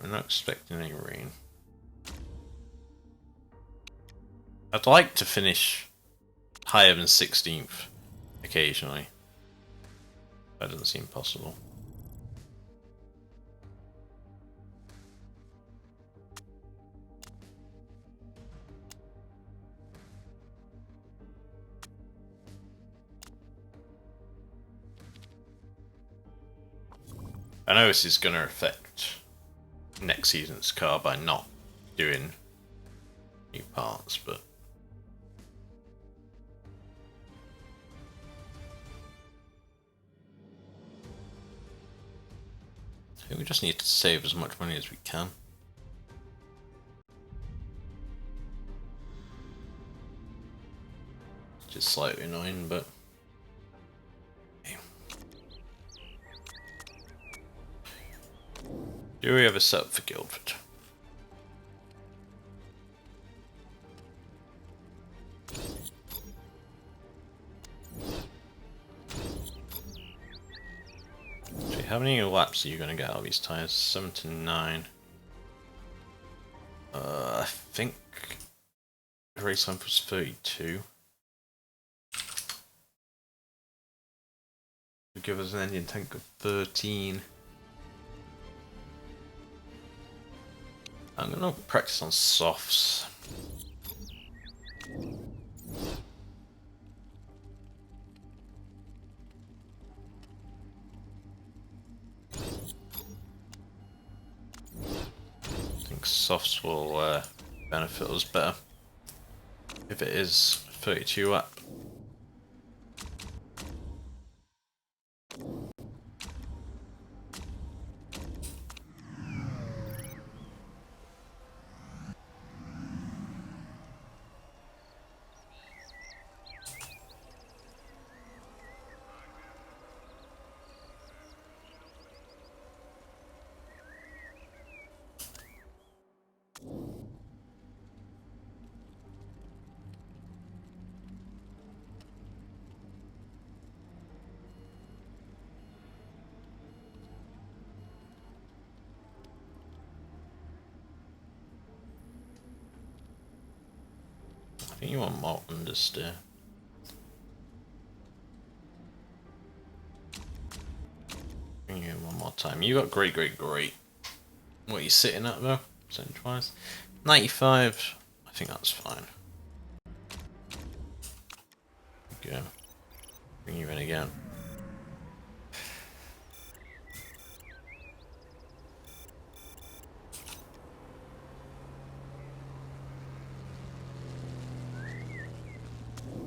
We're not expecting any rain. I'd like to finish higher than 16th occasionally. That doesn't seem possible. I know this is going to affect next season's car by not doing new parts, but I think we just need to save as much money as we can. Which is slightly annoying, but okay. Do we have a setup for Guildford? How many laps are you going to get out of these tyres? 7 to 9. I think the race length was 32. It'll give us an engine tank of 13. I'm going to practice on softs. I think softs will benefit us better if it is 32 lap. I think you want more understeer. Bring you in one more time. You got great. What are you sitting at though, percentage wise? 95. I think that's fine. Go. Bring you in again.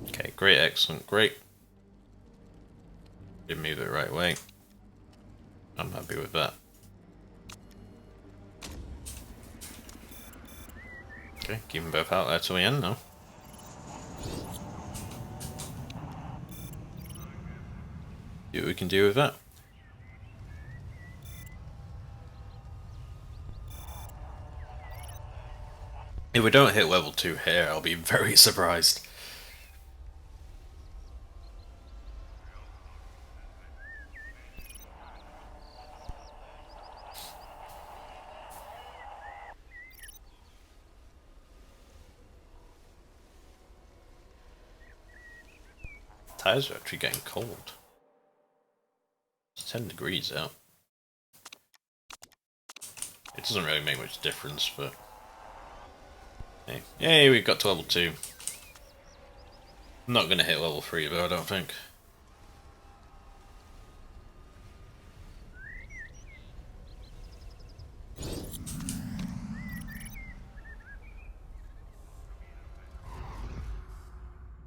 Okay, great, excellent, great. Did move it the right way. I'm happy with that. Okay, keep them both out there till the end now. See what we can do with that. If we don't hit level 2 here, I'll be very surprised. Tires are actually getting cold. It's 10 degrees out. It doesn't really make much difference, but hey, yay, we got to level 2. I'm not going to hit level 3 though, I don't think.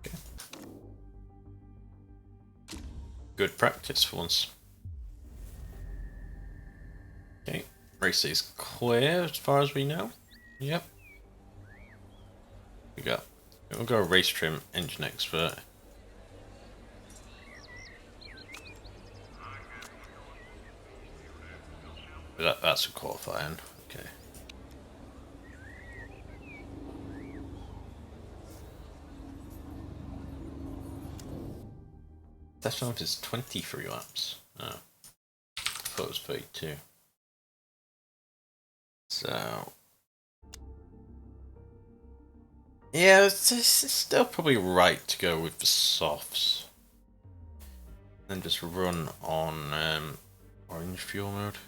Okay. Good practice for once. Okay, race is clear as far as we know. Yep. We'll go race trim, engine expert. That's a qualifying. Okay. That one is 23 laps. Oh. I thought it was 32. So yeah, it's still probably right to go with the softs. And just run on orange fuel mode.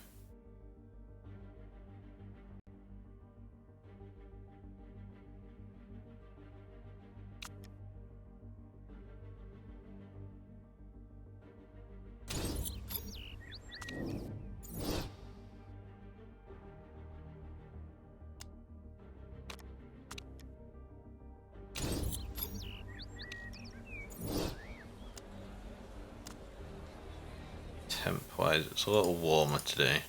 Temp-wise, it's a little warmer today.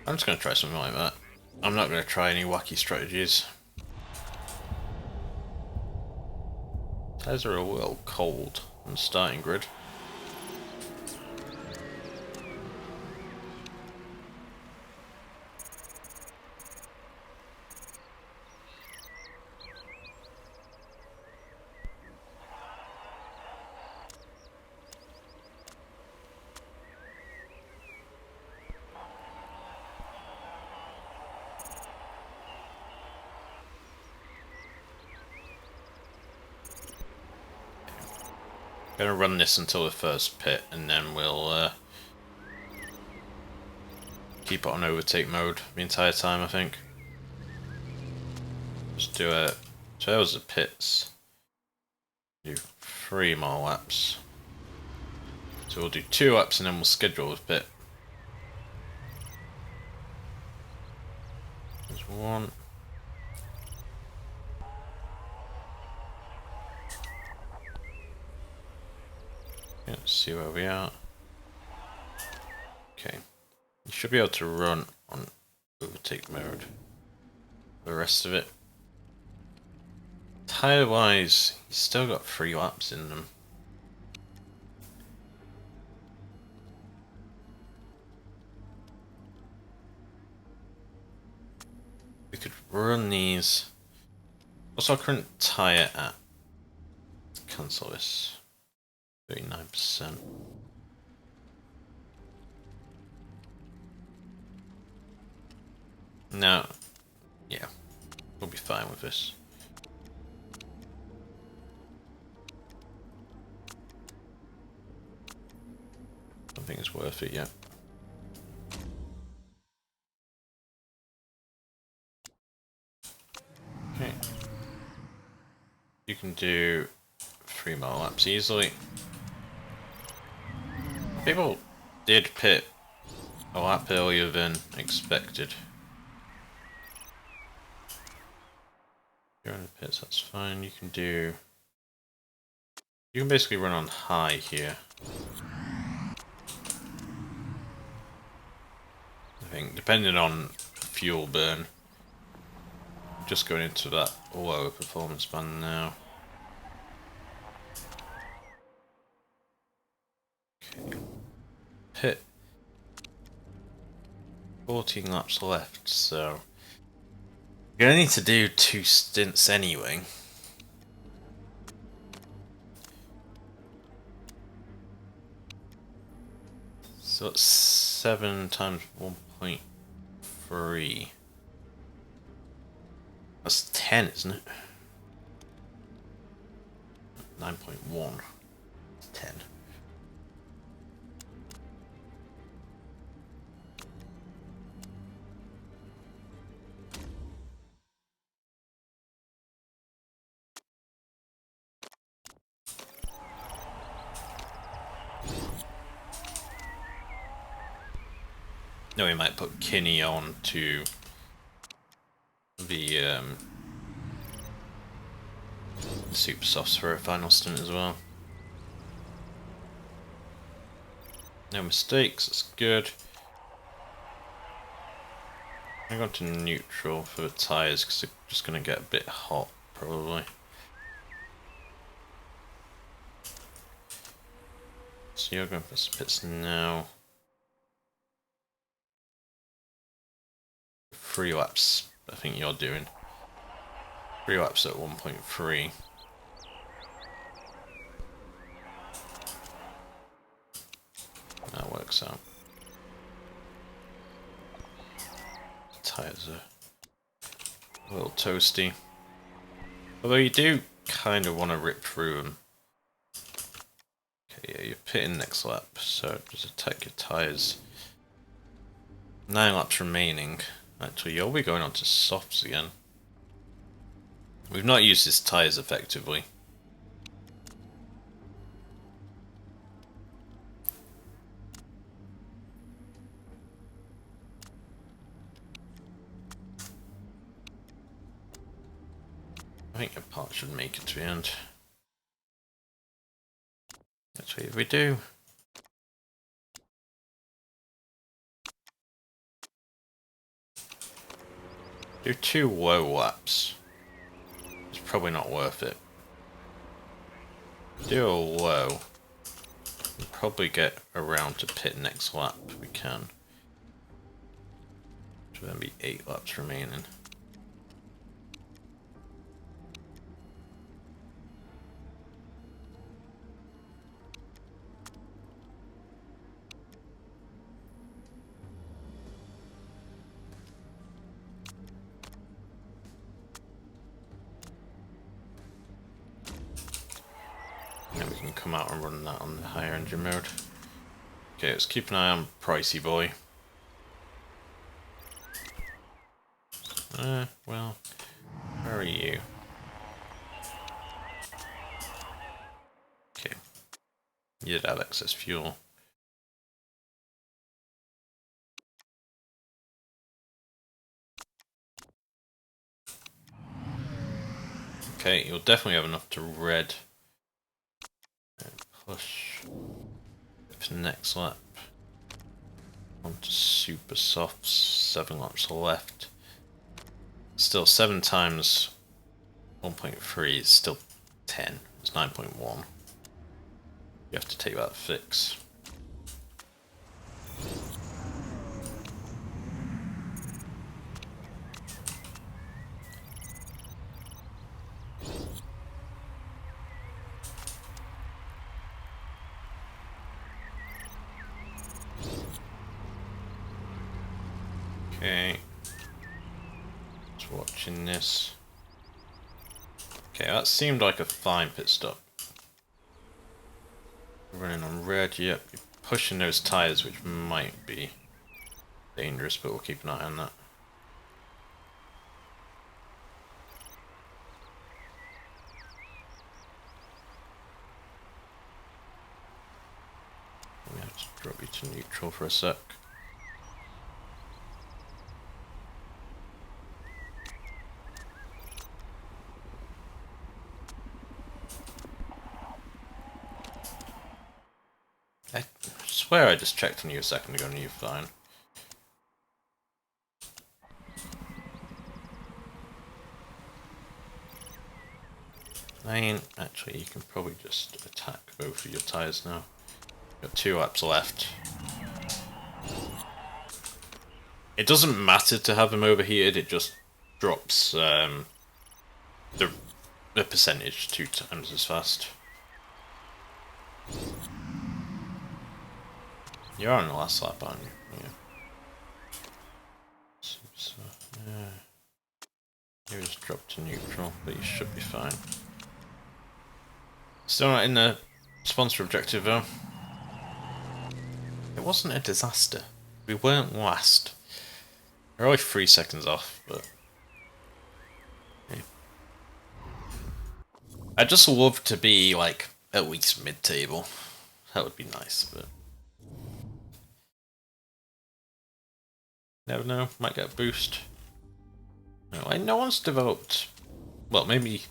I'm just going to try something like that. I'm not going to try any wacky strategies. Tires are a little cold on the starting grid. Gonna run this until the first pit, and then we'll keep it on overtake mode the entire time, I think. Just do it. So those are the pits. Do 3 more laps. So we'll do 2 laps and then we'll schedule the pit. There's 1. Let's see where we are. Okay. You should be able to run on overtake mode. The rest of it. Tire wise, you've still got 3 laps in them. We could run these. What's our current tire at? Cancel this. 39%. No. Yeah. We'll be fine with this. I don't think it's worth it yet. Okay. You can do 3 more laps easily. People did pit a lap earlier than expected. You're in the pits, that's fine. You can do... You can basically run on high here. I think, depending on fuel burn. Just going into that lower performance band now. Okay. Pit. 14 laps left, so you're gonna need to do 2 stints anyway. So it's 7 times 1.3. That's 10, isn't it? 9.1. 10. No, we might put Kinney on to the super softs for a final stint as well. No mistakes, that's good. I'm going to neutral for the tyres because they're just going to get a bit hot, probably. So you're going for pits now. 3 laps, I think you're doing. 3 laps at 1.3. That works works out. Tires are a little toasty. Although you do kind of want to rip through them. Okay, yeah, you're pitting next lap, so just attack your tyres. 9 laps remaining. Actually, you'll be going on to softs again. We've not used his tyres effectively. I think your part should make it to the end. Actually, if we do. Do 2 low laps. It's probably not worth it. Do a low. We'll probably get around to pit next lap if we can. So there'll be 8 laps remaining. Then we can come out and run that on the higher engine mode. Okay, let's keep an eye on Pricey Boy. Well, where are you? Okay. You did have excess fuel. Okay, you'll definitely have enough to red. Push. To next lap. On to super softs. 7 laps left. Still 7 times 1.3 is still 10. It's 9.1. You have to take that fix. Okay. Just watching this. Okay, that seemed like a fine pit stop. Running on red, yep. You're pushing those tyres, which might be dangerous, but we'll keep an eye on that. We have to drop you to neutral for a sec. I swear I just checked on you a second ago and you're fine. Actually, you can probably just attack both of your tyres now. Got 2 laps left. It doesn't matter to have them overheated, it just drops the percentage 2 times as fast. You're on the last lap, aren't you? Yeah. So, yeah. You just dropped to neutral, but you should be fine. Still not in the sponsor objective though. It wasn't a disaster. We weren't last. We're only 3 seconds off, but... yeah. I'd just love to be, like, at least mid-table. That would be nice, but... never know, might get a boost. No one's developed... well, maybe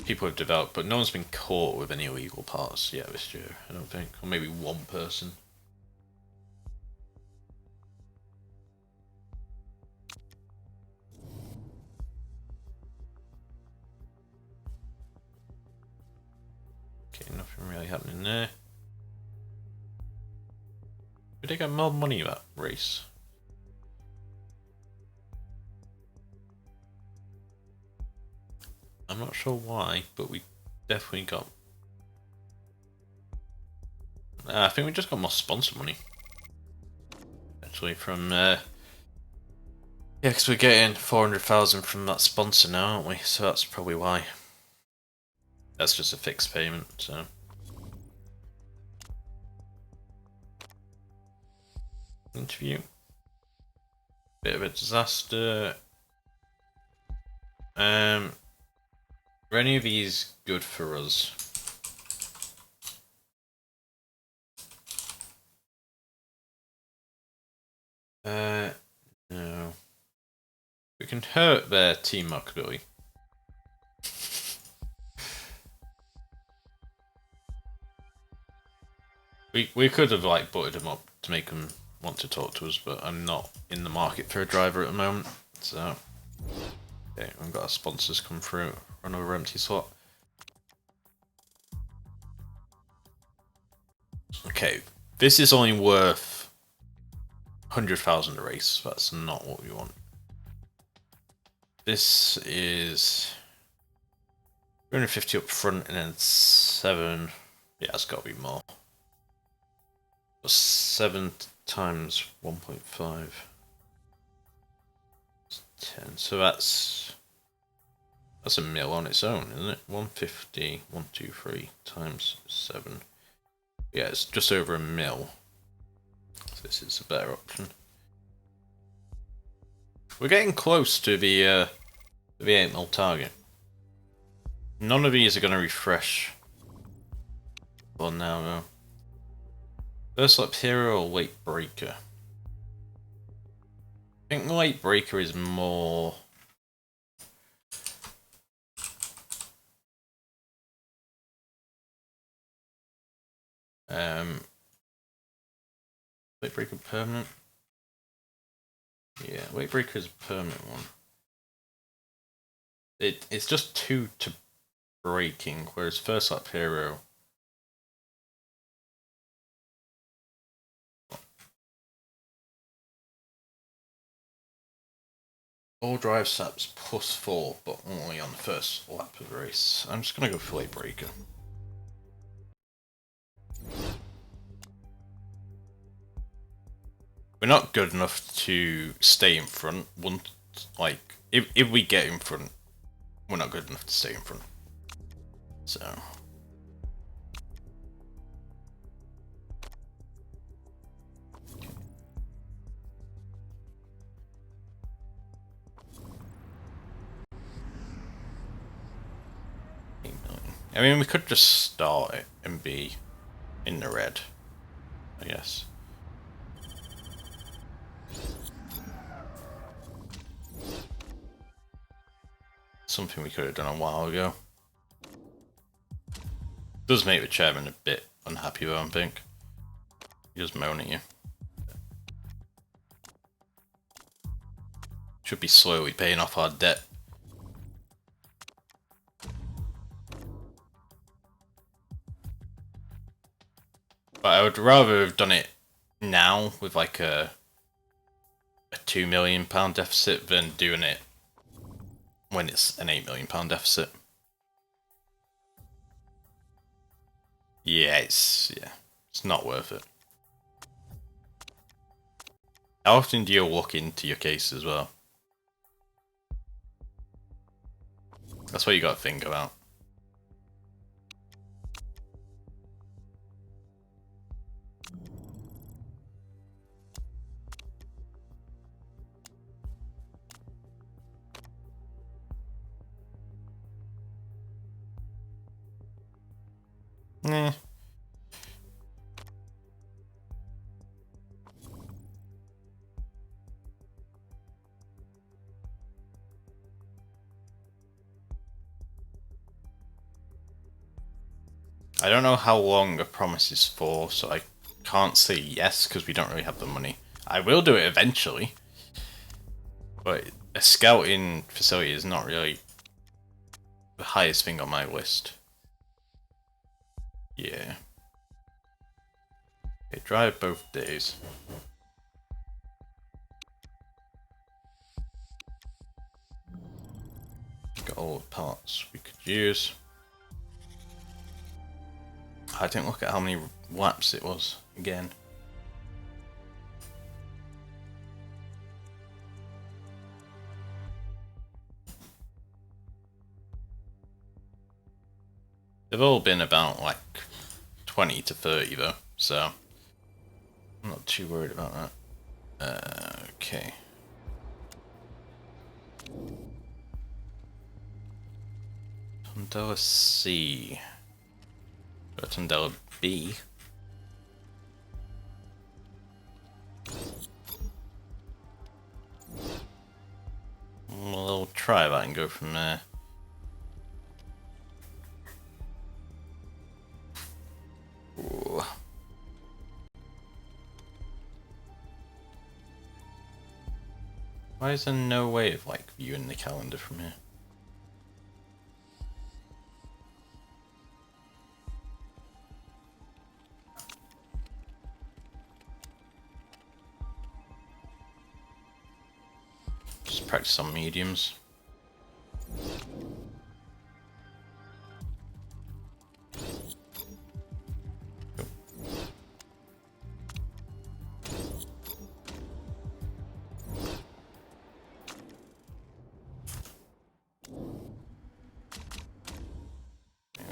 people have developed, but no one's been caught with any illegal parts yet this year, I don't think. Or maybe one person. Okay, nothing really happening there. Did they get more money that race? I'm not sure why, but we definitely got I think we just got more sponsor money. Actually, from yeah, because we're getting 400,000 from that sponsor now, aren't we? So that's probably why. That's just a fixed payment. So interview. Bit of a disaster. Are any of these good for us? No. We can hurt their team marketability. We could have like buttered them up to make them want to talk to us, but I'm not in the market for a driver at the moment. So okay, we've got our sponsors come through. Another empty slot. Okay, this is only worth 100,000 a race. That's not what we want. This is 350 up front and then 7. Yeah, it's got to be more. 7 times 1.5. 10. So that's a mil on its own, isn't it? 150, 123 times 7. Yeah, it's just over a mil. So this is a better option. We're getting close to the 8 mil target. None of these are going to refresh. Well, now though. First lap hero or late breaker? I think the late breaker is more. Late breaker permanent. Yeah, late breaker is a permanent one. It's just 2 to braking, whereas first lap hero. All drive saps +4, but only on the first lap of the race. I'm just gonna go for late breaker. We're not good enough to stay in front. Like if we get in front, we're not good enough to stay in front. So. I mean, we could just start it and be in the red, I guess. Something we could have done a while ago. Does make the chairman a bit unhappy though, I think. He does moan at you. Should be slowly paying off our debt. But I would rather have done it now with like a £2 million deficit than doing it when it's an £8 million deficit. Yeah, it's not worth it. How often do you look into your case as well? That's what you got to think about. Eh. I don't know how long a promise is for, so I can't say yes because we don't really have the money. I will do it eventually, but a scouting facility is not really the highest thing on my list. Yeah. Okay, drive both days. Got all the parts we could use. I didn't look at how many laps it was again. They've all been about like 20 to 30 though, so I'm not too worried about that. Okay. Tondela C. Got Tondela B. Well, I'll try that and go from there. Ooh. Why is there no way of like viewing the calendar from here? Just practice on mediums.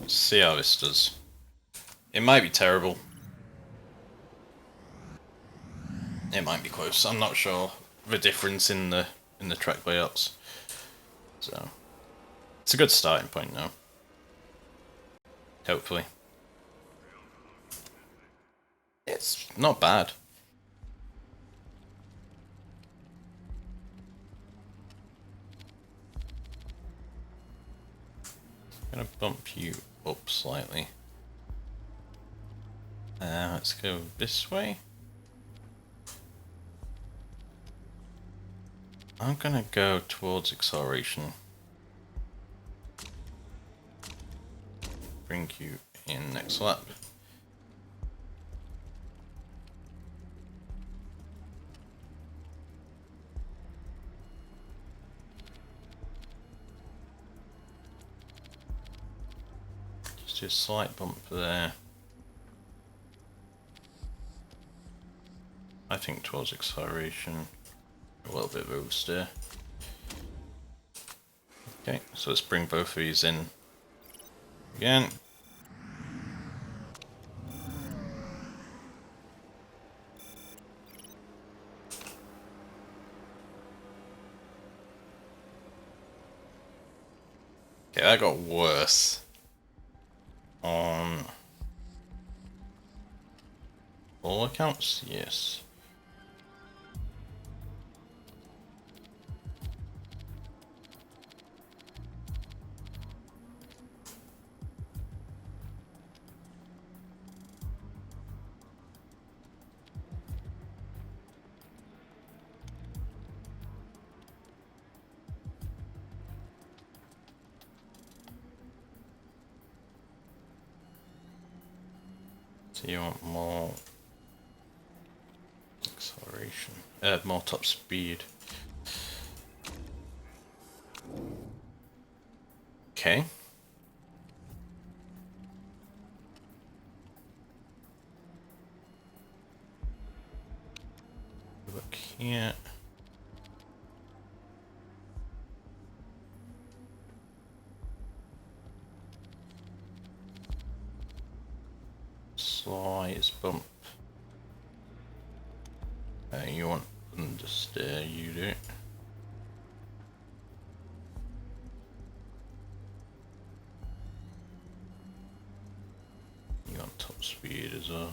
Let's see how this does. It might be terrible. It might be close. I'm not sure the difference in the track layouts. So it's a good starting point now. Hopefully. It's not bad. I'm gonna bump you up slightly. Let's go this way. I'm gonna go towards acceleration. Bring you in next lap. Just do a slight bump there. I think towards acceleration. A little bit of oversteer. Okay, so let's bring both of these in again. Okay, that got worse. On all accounts, yes. So you want more acceleration, more top speed. Okay. Look here. Slight bump. You want understeer, you do. You want top speed as well.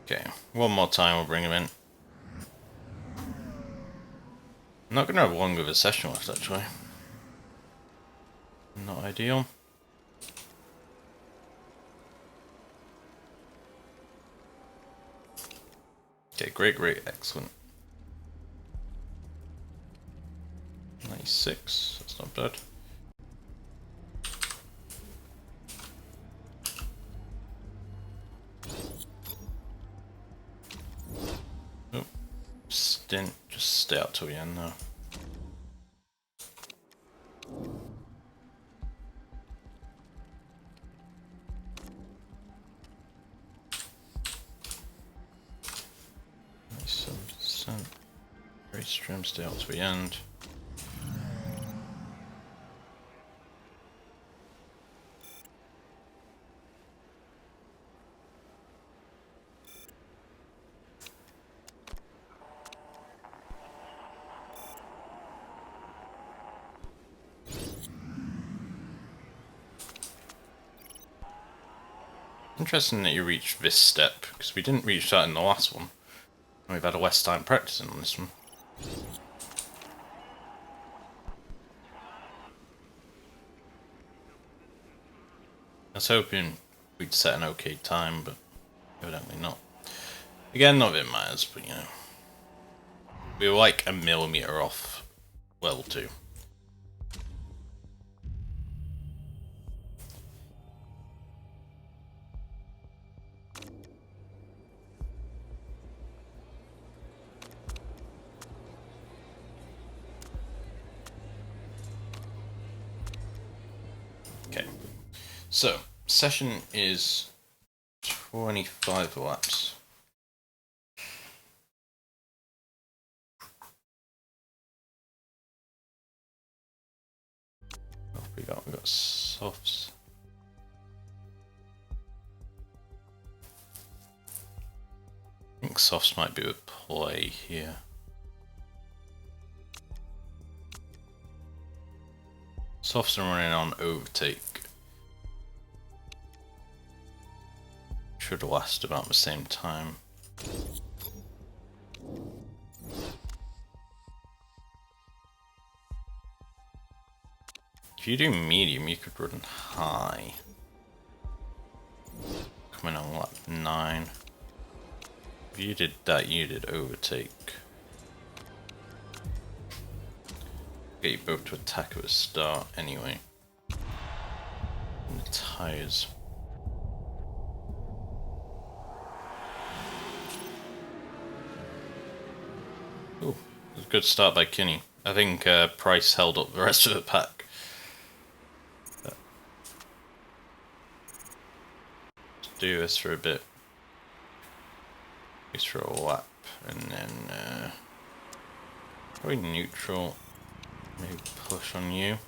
Okay, one more time we'll bring him in. I'm not gonna have long of a session left actually. Not ideal. Okay, great, excellent. 96, that's not bad. Oh, stint, just stay out till the end now. race trim, stay out to the end. Interesting that you reached this step, because we didn't reach that in the last one. And we've had a less time practicing on this one. I was hoping we'd set an okay time, but evidently not. Again, not that it matters, but you know. We were like a millimetre off level 2. Okay, so session is 25 laps. What have we got? We got softs. I think softs might be a play here. Softs are running on overtake. Should last about the same time. If you do medium, you could run high. Coming on lap 9. If you did that, you did overtake. Get you both to attack at the start anyway. And the tyres. Ooh, it was a good start by Kinney. I think Price held up the rest of the pack. But let's do this for a bit. Just for a lap, and then probably neutral. Maybe push on you.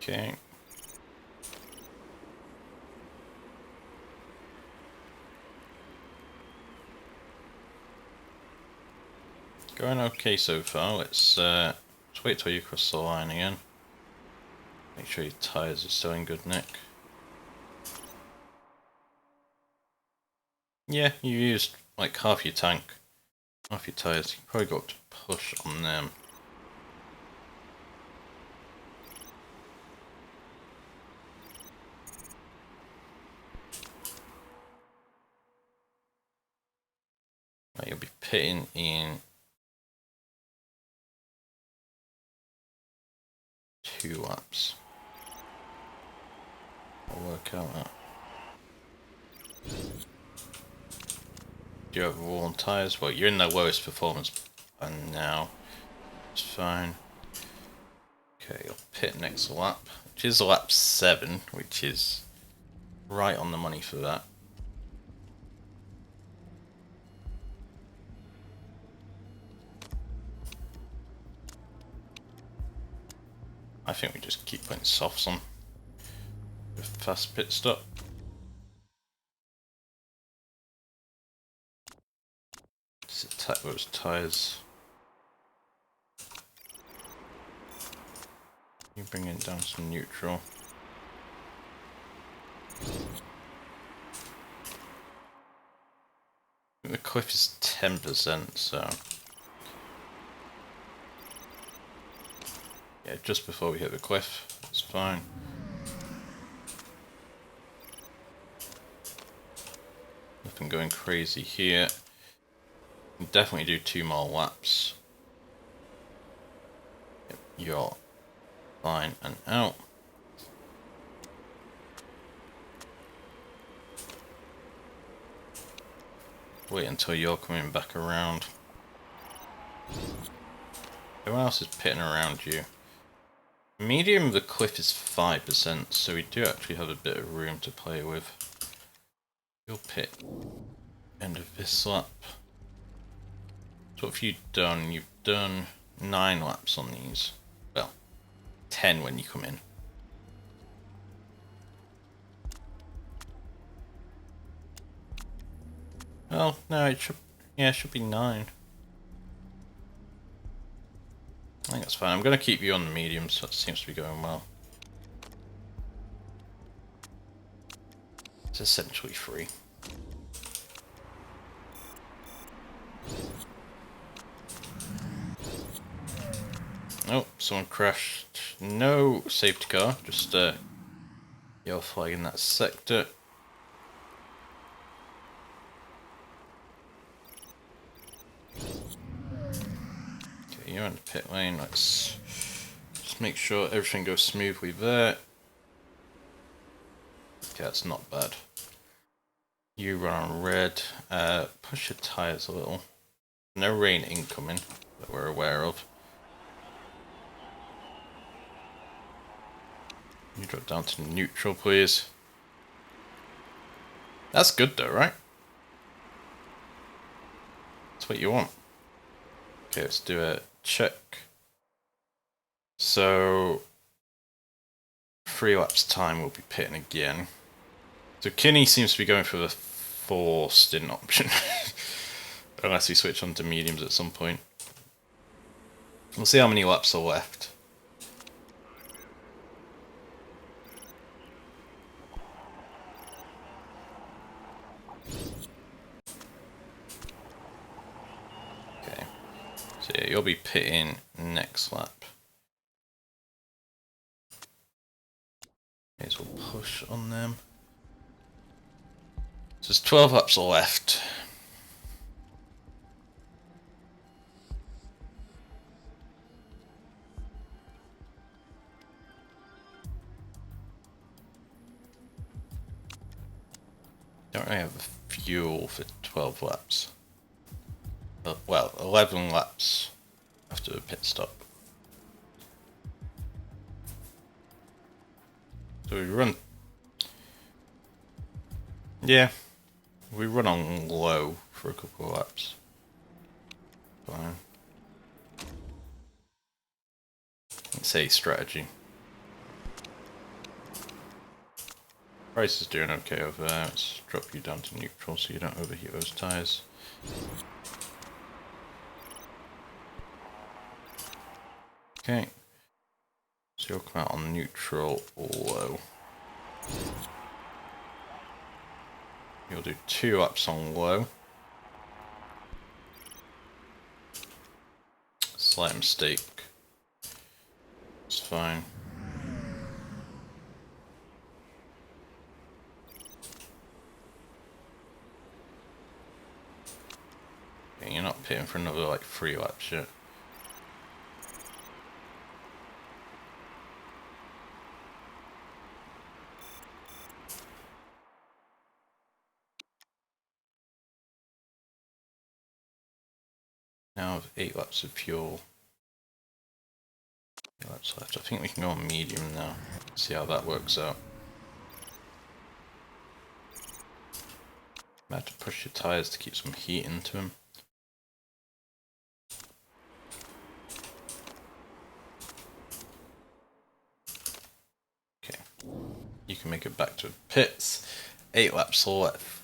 Okay. Going okay so far. Let's wait till you cross the line again. Make sure your tyres are still in good nick. Yeah, you used like half your tank, half your tyres. You probably got to push on them. Right, you'll be pitting in 2 laps. I'll work out that. Do you have worn tyres? Well, you're in the lowest performance and now. It's fine. Okay, you'll pit next lap, which is lap 7, which is right on the money for that. I think we just keep putting softs on with fast pit stop. Just attack those tyres. You bring it down to neutral. The cliff is 10%, so yeah, just before we hit the cliff, it's fine. Nothing going crazy here. Can definitely do 2 more laps. Yep, you're fine and out. Wait until you're coming back around. Everyone else is pitting around you. Medium of the cliff is 5%, so we do actually have a bit of room to play with. You'll pit end of this lap. So what have you done? You've done 9 laps on these. Well, 10 when you come in. Well, no, it should be 9. I think that's fine. I'm going to keep you on the medium, so it seems to be going well. It's essentially free. Oh, someone crashed. No safety car, just yellow flag in that sector. Okay, you're in the pit lane. Let's just make sure everything goes smoothly there. Okay, that's not bad. You run on red. Push your tyres a little. No rain incoming that we're aware of. You drop down to neutral, please. That's good though, right? That's what you want. Okay, let's do a check. So 3 laps time we'll be pitting again. So Kinney seems to be going for the forced in option. Unless we switch on to mediums at some point. We'll see how many laps are left. Okay. So yeah, you'll be pitting next lap. May as well push on them. So there's 12 laps left. Don't really have the fuel for 12 laps. Well, 11 laps after the pit stop. So we run... Yeah, we run on low for a couple of laps. Fine. It's a strategy. Price is doing okay over there. Let's drop you down to neutral so you don't overheat those tyres. Okay. So you'll come out on neutral or low. You'll do 2 laps on low. Slight mistake. It's fine. Okay, you're not pitting for another like 3 laps yet. Now with 8 laps of fuel. 8 laps left. I think we can go on medium now. See how that works out. I have to push your tyres to keep some heat into them. Okay. You can make it back to the pits. 8 laps left.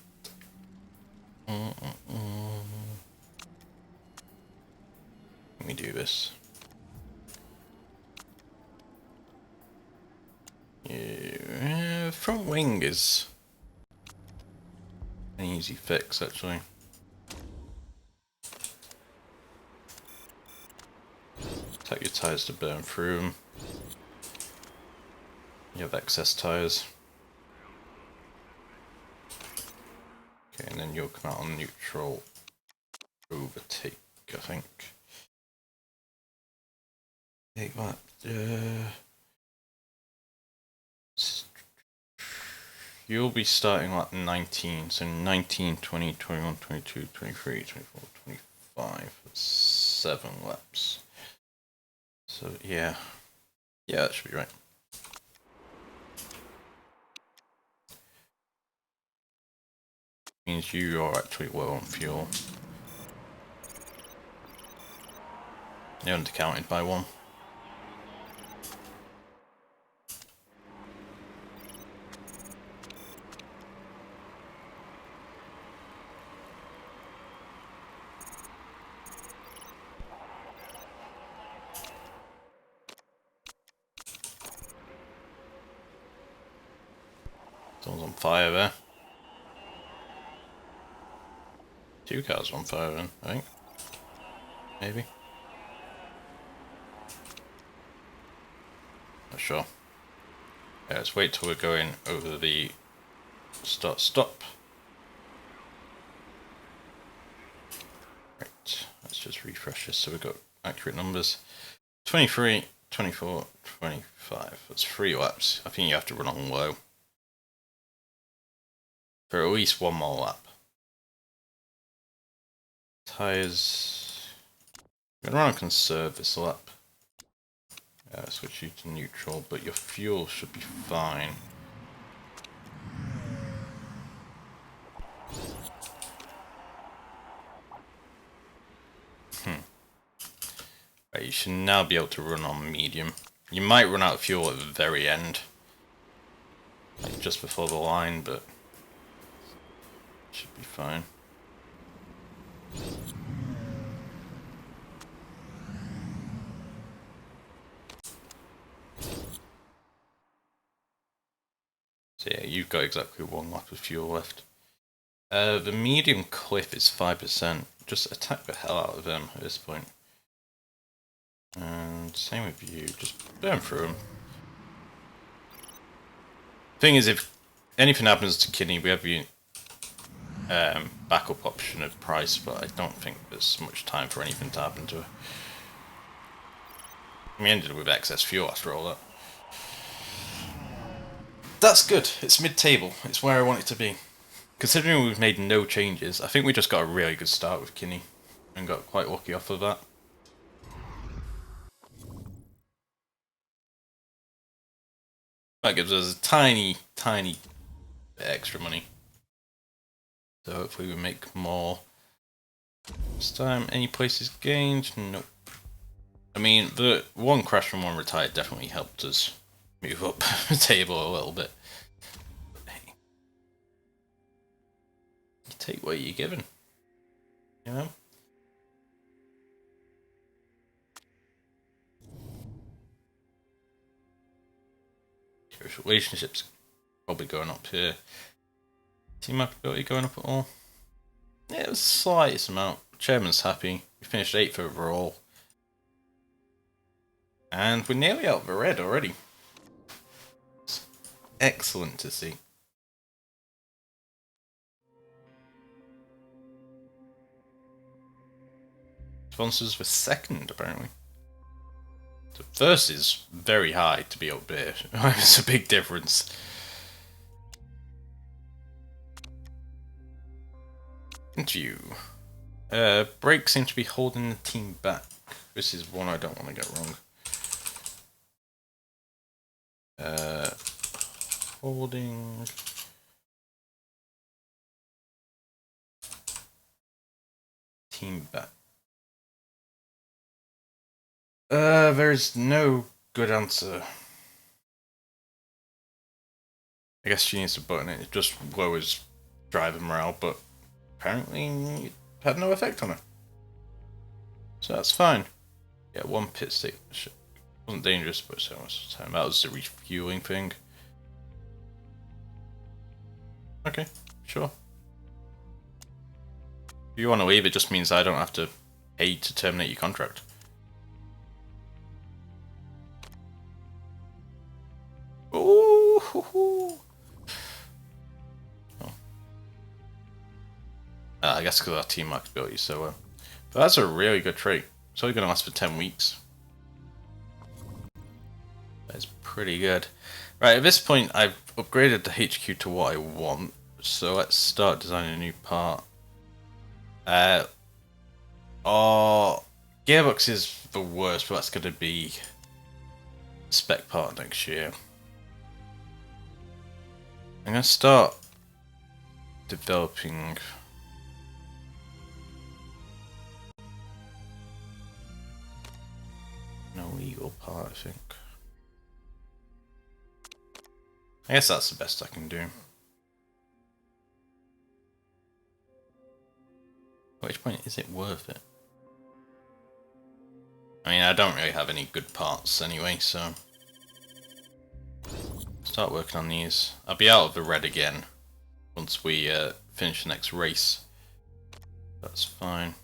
Let me do this. Yeah, front wing is an easy fix actually. Take your tyres to burn through them. You have excess tyres. Okay, and then you'll come out on neutral. Overtake, I think. Take that. You'll be starting like 19, so 19, 20, 21, 22, 23, 24, 25, that's 7 laps. So yeah, that should be right. Means you are actually low on fuel. You're undercounted by 1. Someone's on fire there. 2 cars on fire then, I think. Maybe. Not sure. Yeah, let's wait till we're going over the stop. Right, let's just refresh this so we've got accurate numbers. 23, 24, 25. That's 3 laps. I think you have to run on low for at least 1 more lap. Tyres. I'm gonna run on conserve this lap. Switch you to neutral, but your fuel should be fine. Right, you should now be able to run on medium. You might run out of fuel at the very end, like just before the line, but should be fine. So yeah, you've got exactly 1 lap of fuel left. The medium cliff is 5%. Just attack the hell out of them at this point. And same with you, just burn through them. Thing is, if anything happens to Kinney, we have the backup option of Price, but I don't think there's much time for anything to happen to her. We ended with excess fuel after all that. That's good. It's mid-table. It's where I want it to be. Considering we've made no changes, I think we just got a really good start with Kinney and got quite lucky off of that. That gives us a tiny bit extra money. So hopefully we make more this time. Any places gained? Nope. I mean, the 1 crash from 1 retired definitely helped us move up the table a little bit. But hey, you take what you're given, you know? Relationships probably going up here. Team ability going up at all? Yeah, it was the slightest amount. Chairman's happy. We finished 8th overall. And we're nearly out of the red already. It's excellent to see. Sponsors were 2nd, apparently. The first is very high to be up there. It's a big difference. Interview. Brake seems to be holding the team back. This is one I don't want to get wrong. Holding team back. There is no good answer. I guess she needs to button it. It just lowers driver morale, but apparently it had no effect on her. So that's fine. Yeah, 1 pit stick. Wasn't dangerous, but so much time. That was the refueling thing. Okay, sure. If you want to leave, it just means I don't have to pay to terminate your contract. Ooh, hoo, hoo. Oh. I guess because our team marketability is so well. But that's a really good trait. It's only going to last for 10 weeks. That's pretty good. Right, at this point, I've upgraded the HQ to what I want. So let's start designing a new part. Our Gearbox is the worst, but that's going to be spec part next year. I'm going to start developing an illegal part, I think. I guess that's the best I can do. At which point is it worth it? I mean, I don't really have any good parts anyway, so start working on these. I'll be out of the red again once we finish the next race. That's fine.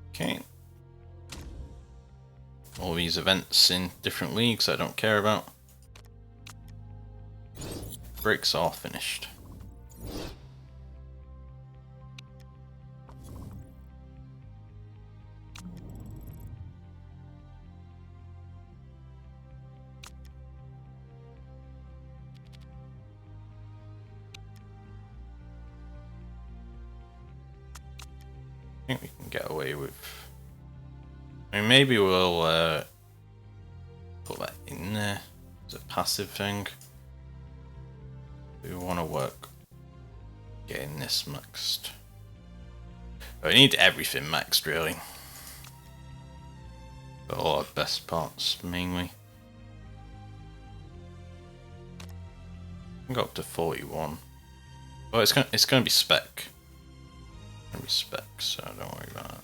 Okay. All these events in different leagues I don't care about. Brakes are finished. I think we can get away with... I mean, maybe we'll put that in there as a passive thing. We want to work getting this maxed. I need everything maxed, really. But all our best parts, mainly. I got up to 41. Oh, it's gonna be spec. Gonna be spec, so don't worry about that.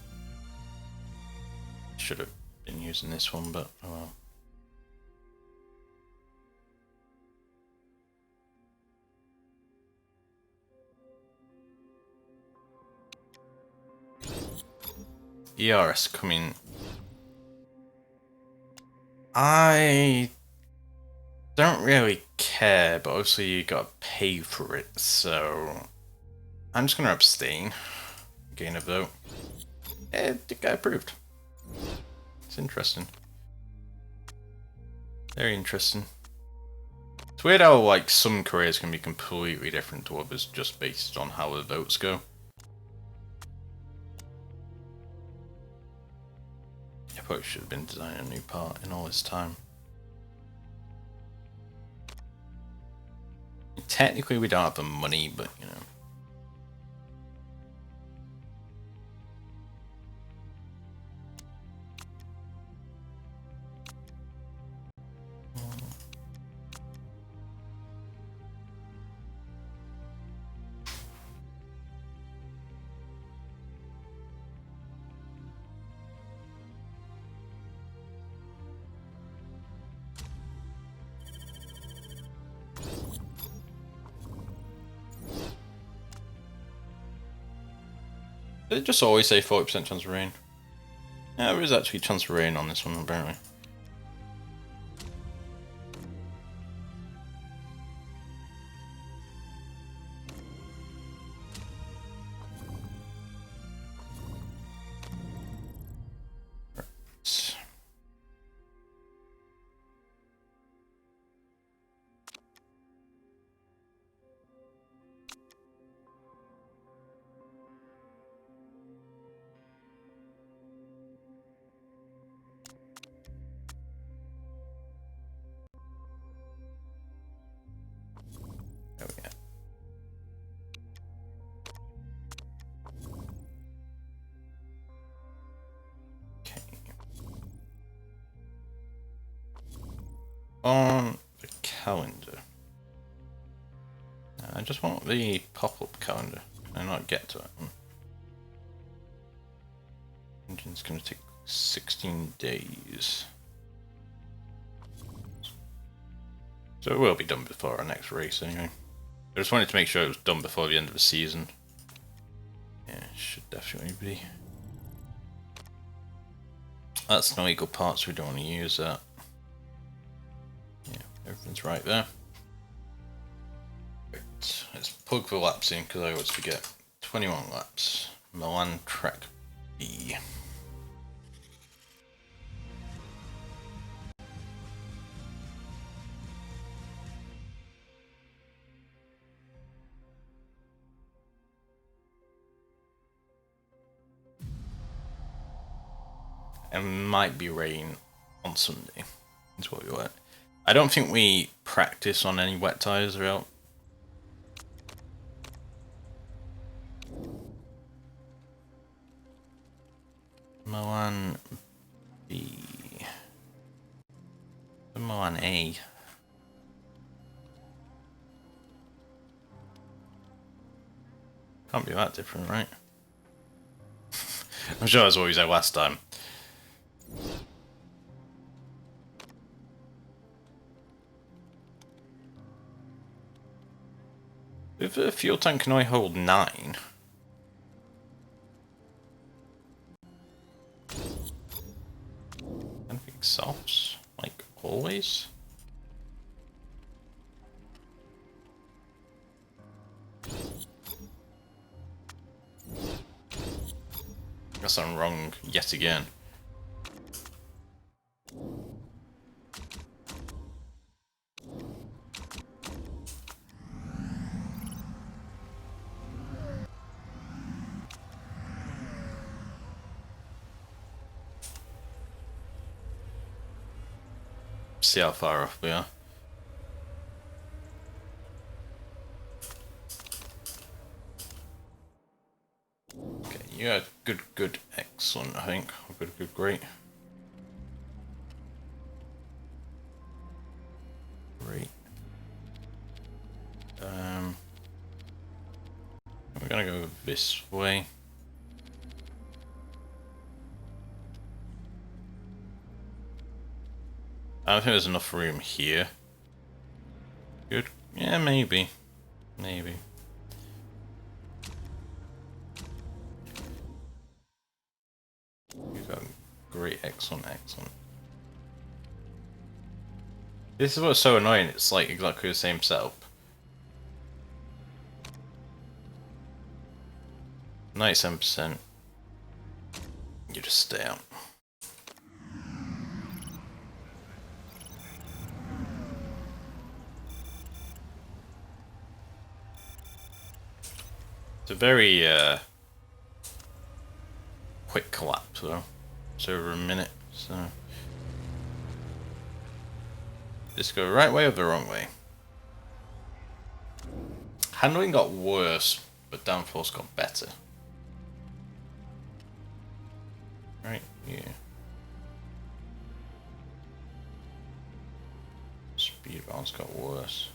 Should have been using this one, but oh well. ERS coming. I don't really care, but obviously you gotta pay for it, so I'm just gonna abstain. Gain a vote. It got approved. It's interesting. Very interesting. It's weird how like some careers can be completely different to others just based on how the votes go. I probably should have been designing a new part in all this time. Technically we don't have the money, but you know. Did it just always say 40% chance of rain? Yeah, there is actually a chance of rain on this one, apparently. Right. Oh yeah. Okay. On the calendar. I just want the pop-up calendar. Can I not get to it? Engine's gonna take 16 days. So it will be done before our next race anyway. I just wanted to make sure it was done before the end of the season. Yeah, it should definitely be. That's no equal parts, we don't want to use that. Yeah, everything's right there. Right, let's plug the laps in because I always forget. 21 laps. Milan track B. And might be rain on Sunday. Is what we want. I don't think we practice on any wet tyres throughout. Moan B. Moan A. Can't be that different, right? I'm sure that's what we said last time. If a fuel tank can only hold 9. Anything softs? Like always? Guess I'm wrong yet again. See how far off we are. Okay, yeah, good, excellent, I think. Good, great. Great. We're gonna go this way. I don't think there's enough room here. Good. Yeah, maybe. Maybe. We've got great, excellent. This is what's so annoying, it's like exactly the same setup. 97%. You just stay out. It's a very quick collapse though. It's over a minute, so just go the right way or the wrong way. Handling got worse, but downforce got better. Right, yeah. Speed balance got worse.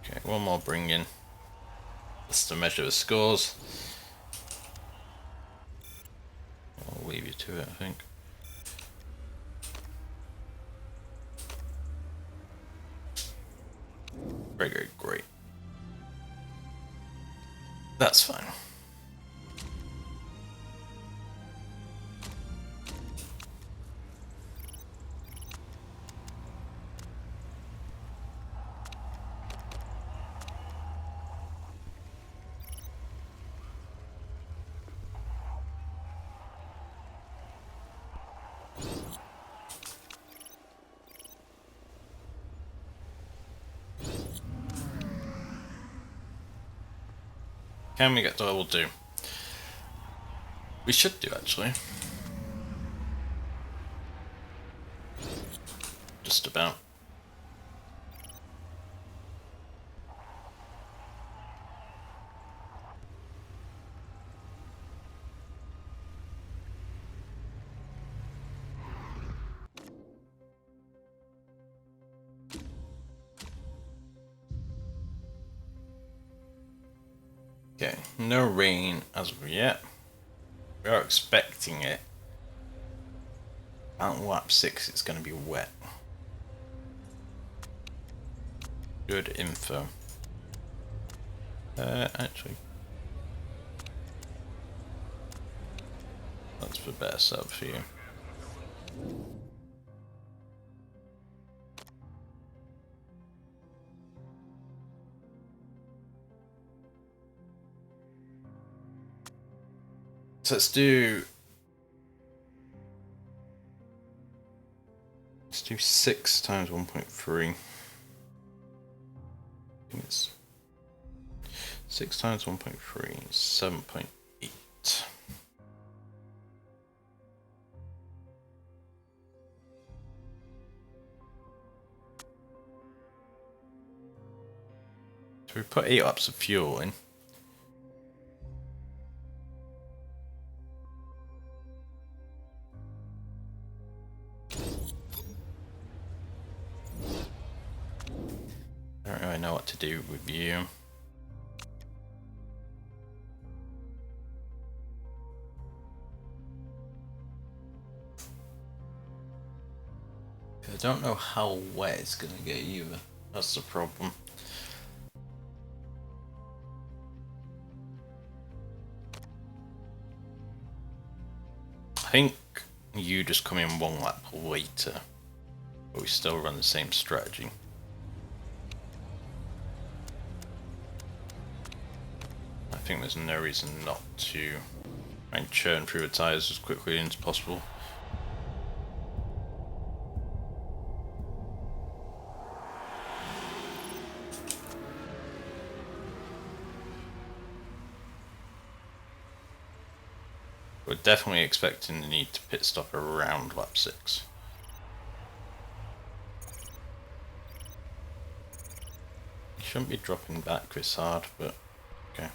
Okay, one more bring in. Just to measure the scores. I'll leave you to it, I think. Great. That's fine. Can we get to level 2? We should do, actually. Just about. Okay, no rain as of yet. We are expecting it. On lap 6 it's going to be wet. Good info. Actually, that's the better setup for you. So let's do 6 times 1.3. I think it's 6 times 1.3 is 7.8. So we put 8 laps of fuel in. I don't really know what to do with you. I don't know how wet it's gonna get either. That's the problem. I think you just come in 1 lap later, but we still run the same strategy. I think there's no reason not to try and churn through the tyres as quickly as possible. We're definitely expecting the need to pit stop around lap 6. You shouldn't be dropping back this hard, but okay.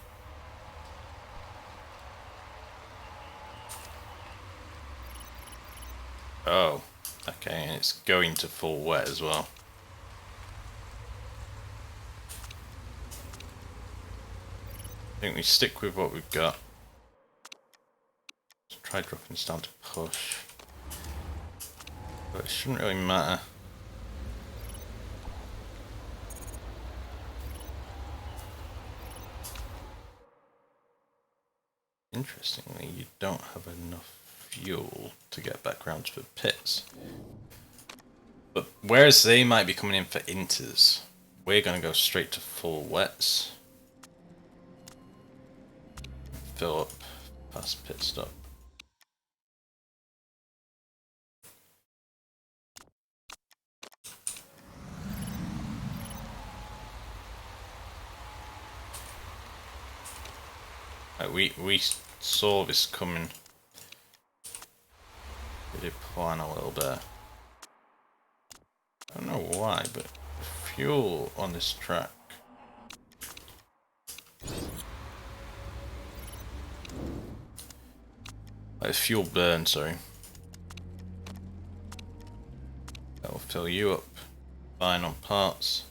Oh, okay, and it's going to full wet as well. I think we stick with what we've got. Let's try dropping this down to push. But it shouldn't really matter. Interestingly, you don't have enough fuel to get back round to the pits. But whereas they might be coming in for inters, we're going to go straight to full wets. Fill up past pit stop. We saw this coming. We did plan a little bit. I don't know why, but the fuel on this track. Like fuel burn, sorry. That will fill you up fine on parts.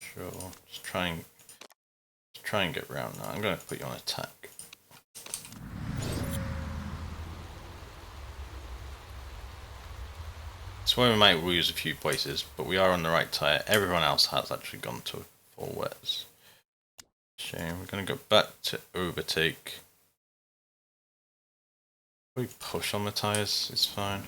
Sure, just try and get round now. I'm going to put you on attack. So we might lose a few places, but we are on the right tyre. Everyone else has actually gone to full wets. Shame. We're going to go back to overtake. We push on the tyres, it's fine.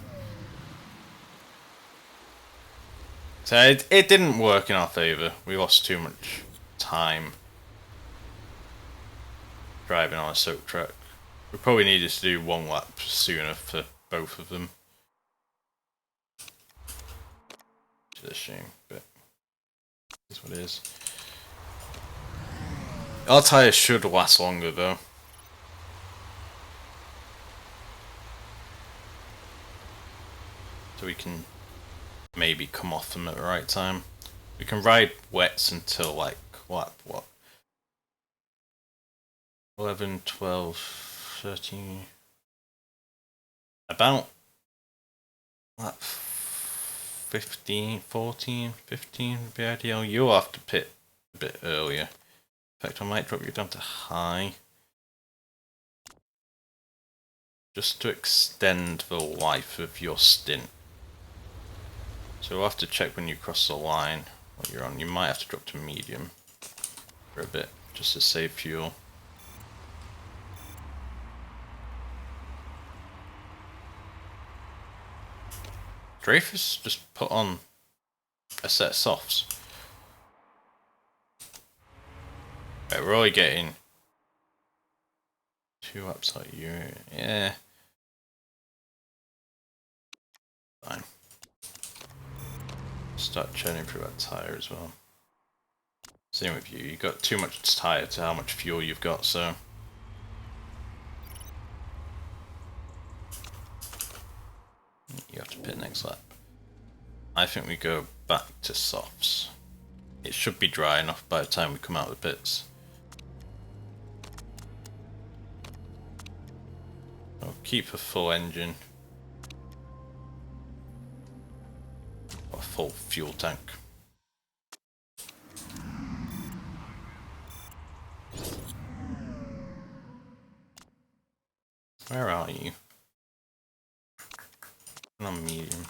So it didn't work in our favour. We lost too much time driving on a soak track. We probably needed to do 1 lap sooner for both of them. Which is a shame, but it's what it is. Our tyres should last longer though. So we can maybe come off them at the right time. We can ride wets until like, what? 11, 12, 13... About... Like 15, 14, 15 would be ideal. You'll have to pit a bit earlier. In fact, I might drop you down to high. Just to extend the life of your stint. So we'll have to check when you cross the line what you're on. You might have to drop to medium for a bit, just to save fuel. Dreyfus just put on a set of softs. Right, we're only getting 2 laps out you. Yeah. Fine. Start churning through that tyre as well. Same with you. You've got too much tyre to how much fuel you've got, so. You have to pit next lap. I think we go back to softs. It should be dry enough by the time we come out of the pits. I'll keep a full engine. Or a full fuel tank. Where are you? I'm on medium.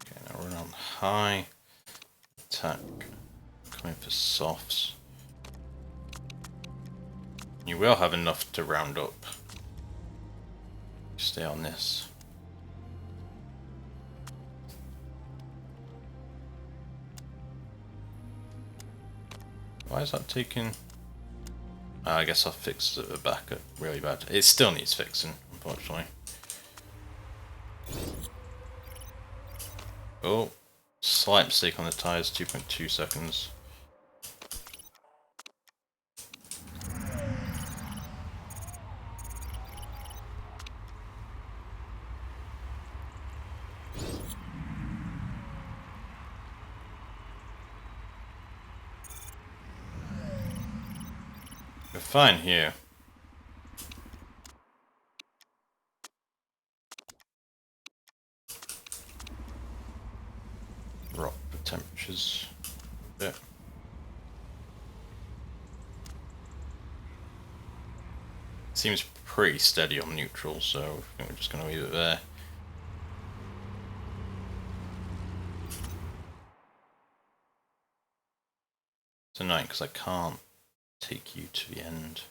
Okay, now we're on high. Attack. Coming for softs. You will have enough to round up. Stay on this. Why is that taking... I guess I'll fix it back really bad. It still needs fixing, unfortunately. Oh, slight mistake on the tyres, 2.2 seconds. We're fine here. Drop the temperatures a bit. Seems pretty steady on neutral, so I think we're just going to leave it there. It's annoying because I can't take you to the end.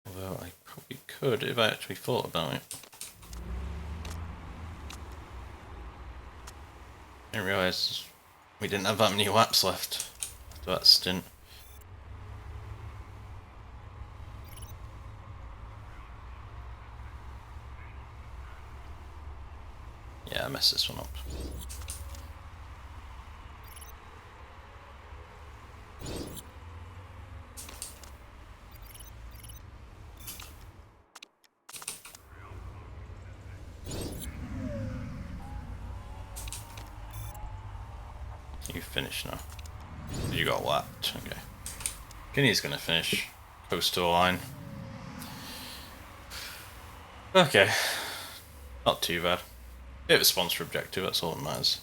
Although I probably could if I actually thought about it. I didn't realise we didn't have that many laps left after that stint. Yeah, I messed this one up. You finished now. You got lapped. Okay. Guinea's gonna finish close to the line. Okay. Not too bad. Bit of a sponsor objective, that's all that matters.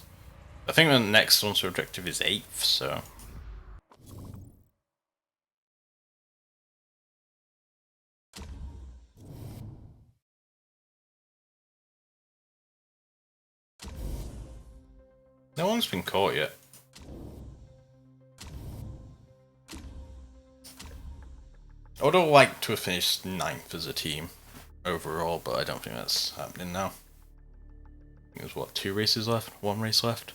I think the next sponsor objective is 8th, so... No one's been caught yet. I would have liked to have finished 9th as a team overall, but I don't think that's happening now. I think there's what, 2 races left? 1 race left?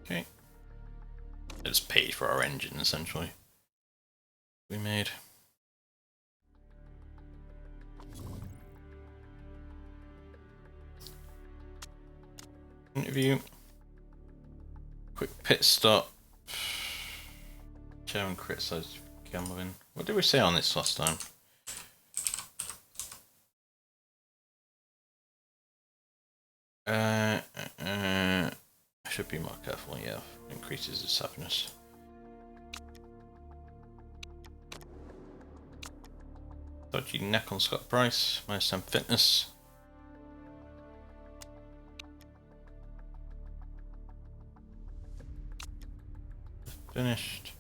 Okay. I just paid for our engine essentially. We made. Interview. Quick pit stop. Chairman criticised gambling. What did we say on this last time? I should be more careful, yeah. Increases his happiness. Dodgy neck on Scott Price, -10 fitness. Finished.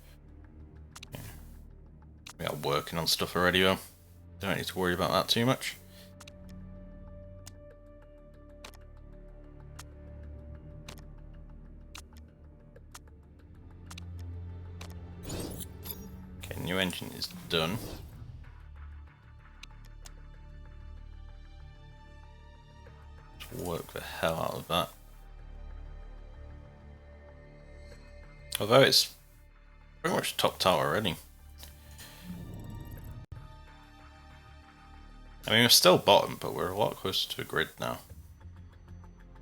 Yeah. We are working on stuff already though. Don't need to worry about that too much. new engine is done. Let's work the hell out of that. Although it's pretty much topped out already. I mean, we're still bottom, but we're a lot closer to a grid now.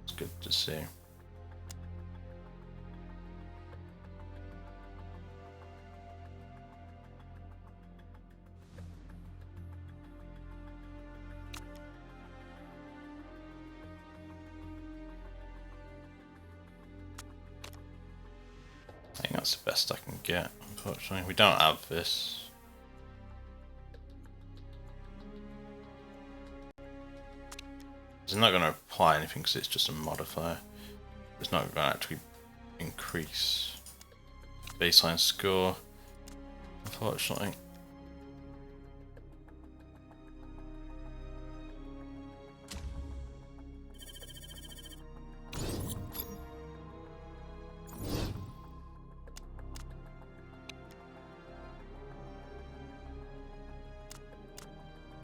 It's good to see. I think that's the best I can get, unfortunately. We don't have this. It's not going to apply anything because it's just a modifier. It's not going to actually increase baseline score, unfortunately.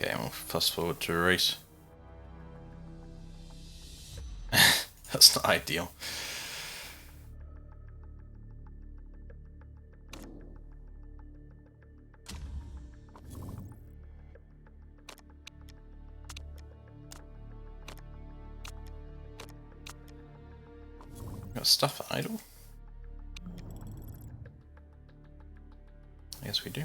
Okay, we'll fast forward to a race. That's not ideal. Got stuff idle? I guess we do.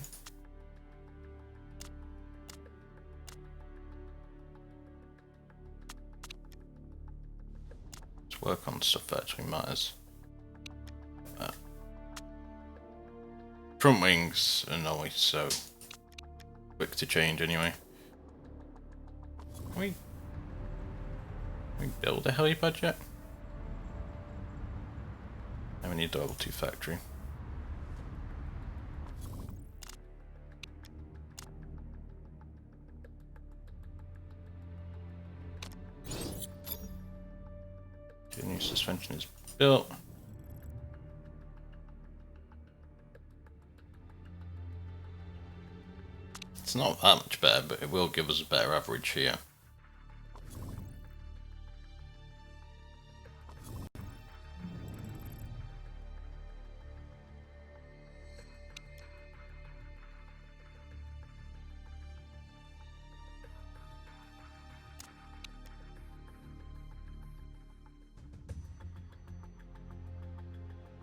Work on stuff that actually matters. Front wings are not always so quick to change anyway. Can we build a helipad yet? And we need a level 2 factory. The new suspension is built. It's not that much better, but it will give us a better average here.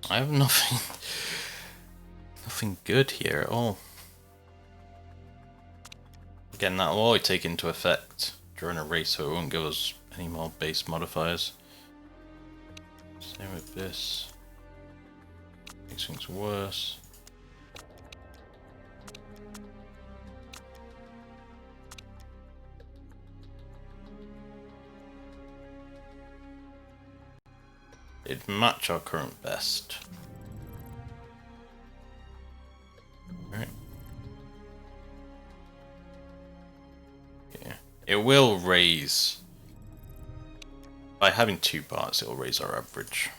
I have nothing good here at all. Again, that will always take into effect during a race, so it won't give us any more base modifiers. Same with this. Makes things worse. It'd match our current best. Right. Yeah. It will raise. By having 2 parts, it will raise our average,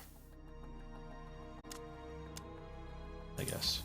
I guess.